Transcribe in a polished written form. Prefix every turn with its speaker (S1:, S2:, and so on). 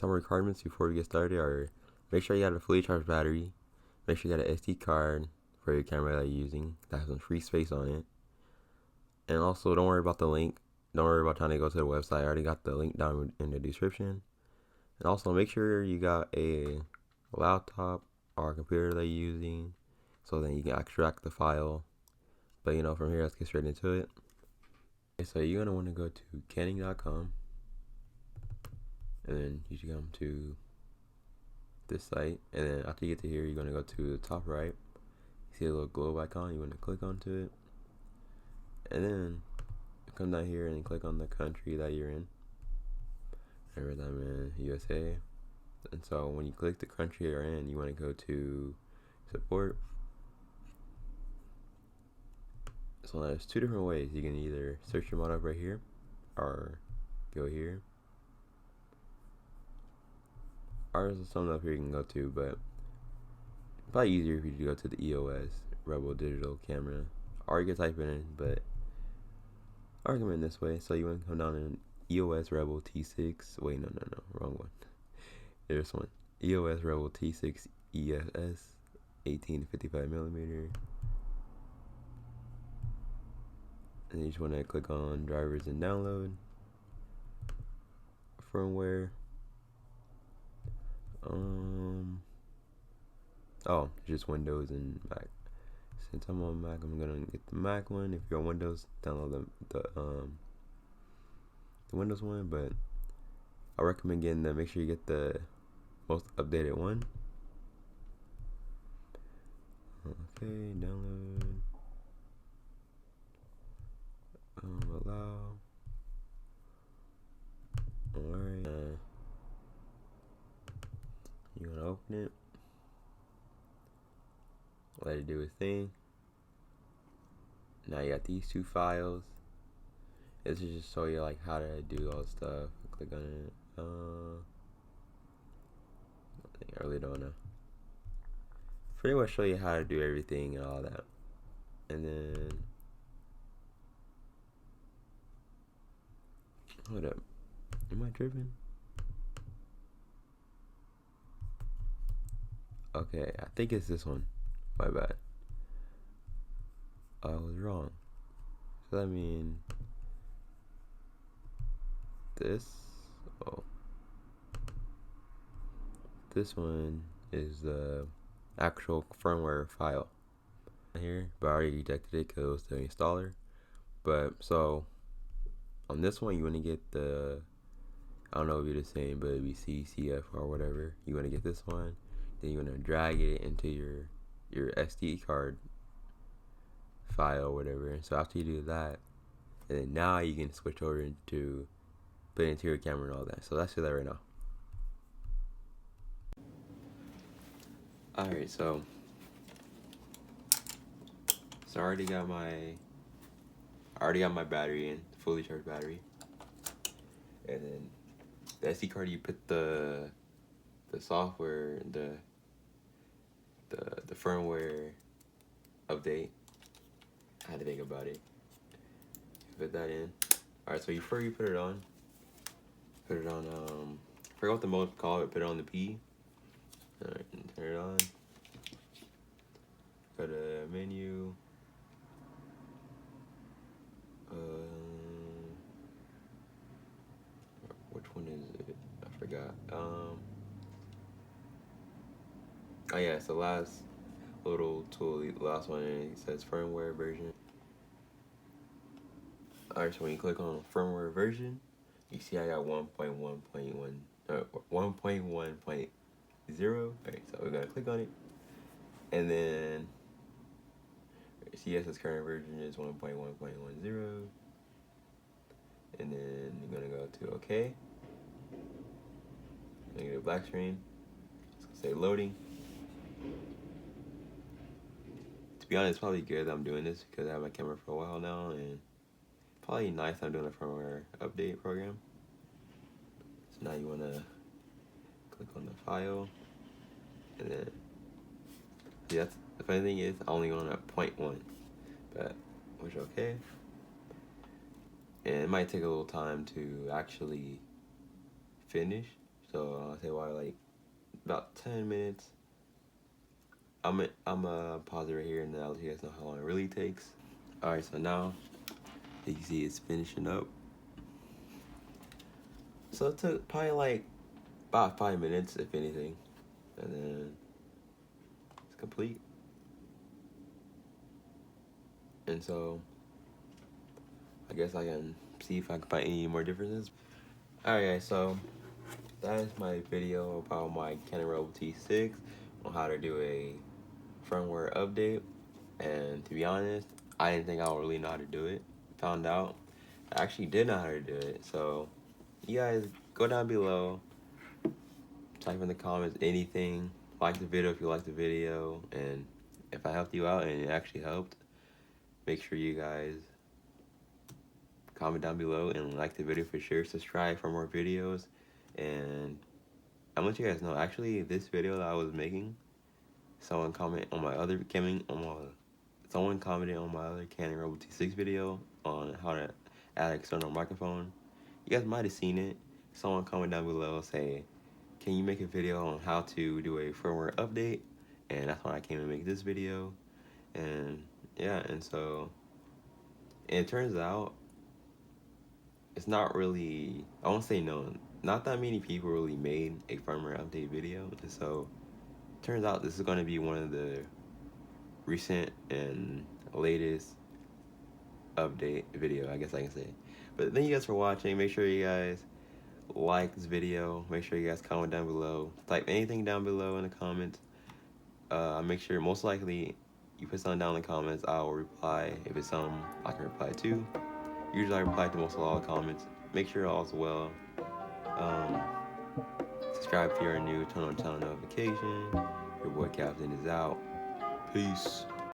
S1: some requirements before we get started are make sure you got a fully charged battery, make sure you got an SD card for your camera that you're using that has some free space on it, and also don't worry about the link. Don't worry about trying to go to the website. I already got the link down in the description. And also make sure you got a laptop or a computer that you're using so then you can extract the file. But from here, let's get straight into it. Okay, so you're gonna want to go to Canon.com, and then you should come to this site, and then after you get to here, you're gonna go to the top right. You see a little globe icon. You want to click onto it, and then come down here and click on the country that you're in. Remember, I'm in USA, and so when you click the country you're in, you want to go to support. So there's two different ways. You can either search your model up right here, or go here. Ours is something up here you can go to, but probably easier if you go to the EOS Rebel digital camera, or you can type it in, but I recommend this way. So you want to come down in EOS Rebel T6. Wait, no, wrong one. There's one. EOS Rebel T6 EFS 18 to 55 millimeter. And you just want to click on drivers and download. Firmware. Oh, just Windows and Mac. Since I'm on Mac, I'm gonna get the Mac one. If you're on Windows, download the Windows one. But I recommend getting the. Make sure you get the most updated one. Okay, download. Allow. Alright. You wanna open it? Let it do its thing. Now you got these two files. This is just show you like how to do all the stuff. Click on it. I really don't know. Pretty much show you how to do everything and all that. And then hold up. Am I tripping? Okay, I think it's this one. My bad. I was wrong. So that means this. Oh, this one is the actual firmware file here, but I already rejected it because it was the installer. But so on this one, you want to get the, I don't know if you're the same, but it'd be CCF or whatever. You want to get this one, then you want to drag it into your SD card file or whatever. So after you do that, and then now you can switch over into put it into your camera and all that. So let's do that right now. Alright, so I already got my battery in, fully charged battery. And then the SD card, you put the software, the firmware update. I had to think about it. Put that in. Alright, so before you put it on, I forgot what the mode called it, put it on the P. Alright, turn it on. Go to menu. Which one is it? I forgot. Oh yeah, it's the last little tool, the last one, and it says firmware version. Alright, so when you click on firmware version, you see I got 1.1.0. Alright, so we're gonna click on it, and then CS's current version is 1.1.10, and then you're gonna go to OK. You're gonna get a black screen. It's gonna say loading. To be honest, it's probably good that I'm doing this because I have my camera for a while now, and probably nice I'm doing a firmware update program. So now you wanna click on the file, and then see, that's the funny thing is I only on a 0.1, but which okay. And it might take a little time to actually finish. So I'll say why like about 10 minutes. I'm pause it right here and then I'll let you guys know how long it really takes. Alright, so now you can see it's finishing up. So it took probably like about 5 minutes, if anything, and then it's complete. And so I guess I can see if I can find any more differences. Alright guys, so that is my video about my Canon Rebel T6 on how to do a firmware update. And to be honest, I didn't think I would really know how to do it. Found out I actually did know how to do it. So you guys go down below, type in the comments anything, like the video if you like the video, and if I helped you out and it actually helped, make sure you guys comment down below and like the video for sure. Subscribe for more videos. And I'm gonna let you guys know, actually this video that I was making, someone commented on my other Canon Rebel T6 video on how to add an external microphone. You guys might have seen it. Someone comment down below say, can you make a video on how to do a firmware update? And that's why I came to make this video. And yeah, and so it turns out it's not really, I won't say no, not that many people really made a firmware update video. And so it turns out this is going to be one of the recent and latest update video, I guess I can say. But thank you guys for watching. Make sure you guys like this video. Make sure you guys comment down below. Type anything down below in the comments. Make sure, most likely, you put something down in the comments, I will reply. If it's something I can reply to. Usually I reply to most of all the comments. Make sure all is well. Subscribe if you're new, turn on channel notification. Your boy Captain is out. Peace.